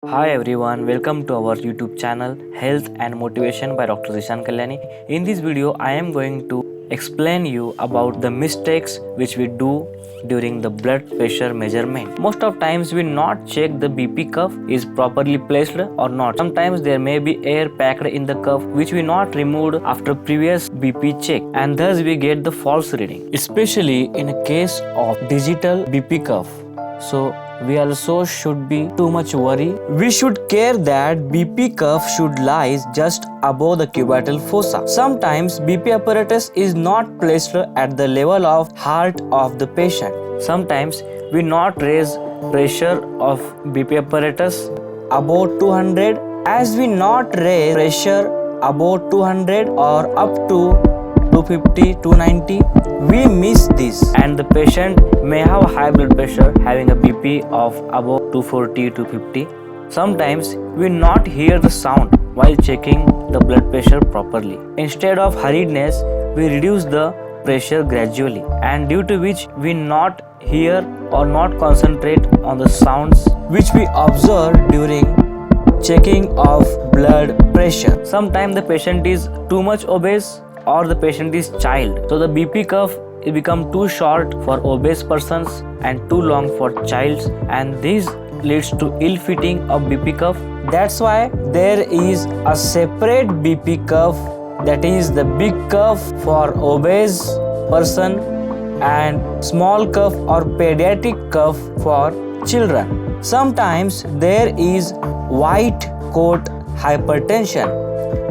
Hi everyone, welcome to our YouTube channel Health and Motivation by Dr. Zishan Kalyani. In this video, I am going to explain you about the mistakes which we do during the blood pressure measurement. Most of times we not check the BP cuff is properly placed or not. Sometimes there may be air packed in the cuff which we not removed after previous BP check, and thus we get the false reading, especially in a case of digital BP cuff. So we also should be too much worry. We should care that BP cuff should lies just above the cubital fossa. Sometimes BP apparatus is not placed at the level of heart of the patient. Sometimes we not raise pressure of BP apparatus above 200, as we not raise pressure above 200 or up to 250, 290, we miss this, and the patient may have high blood pressure having a BP of above 240, 250. Sometimes we not hear the sound while checking the blood pressure properly. Instead of hurriedness, we reduce the pressure gradually, and due to which we not hear or not concentrate on the sounds which we observe during checking of blood pressure. Sometimes the patient is too much obese or the patient is child, so the BP cuff it become too short for obese persons and too long for childs, and this leads to ill fitting of BP cuff. That's why there is a separate BP cuff, that is the big cuff for obese person and small cuff or pediatric cuff for children. Sometimes there is white coat hypertension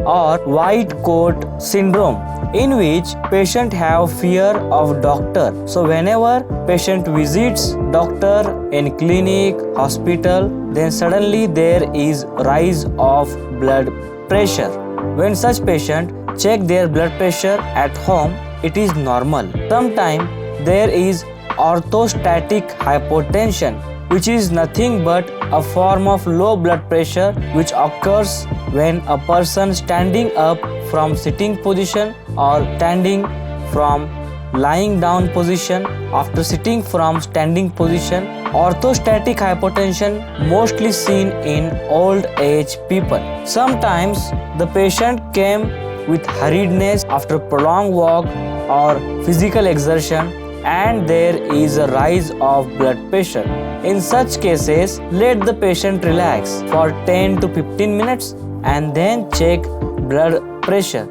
or white coat syndrome, in which patient have fear of doctor. So whenever patient visits doctor in clinic, hospital, then suddenly there is rise of blood pressure. When such patient check their blood pressure at home, it is normal. Sometimes there is orthostatic hypotension, which is nothing but a form of low blood pressure which occurs when a person standing up from sitting position or standing from lying down position after sitting from standing position. Orthostatic hypotension mostly seen in old age people. Sometimes the patient came with hurriedness after prolonged walk or physical exertion, and there is a rise of blood pressure. In such cases, let the patient relax for 10 to 15 minutes and then check blood pressure.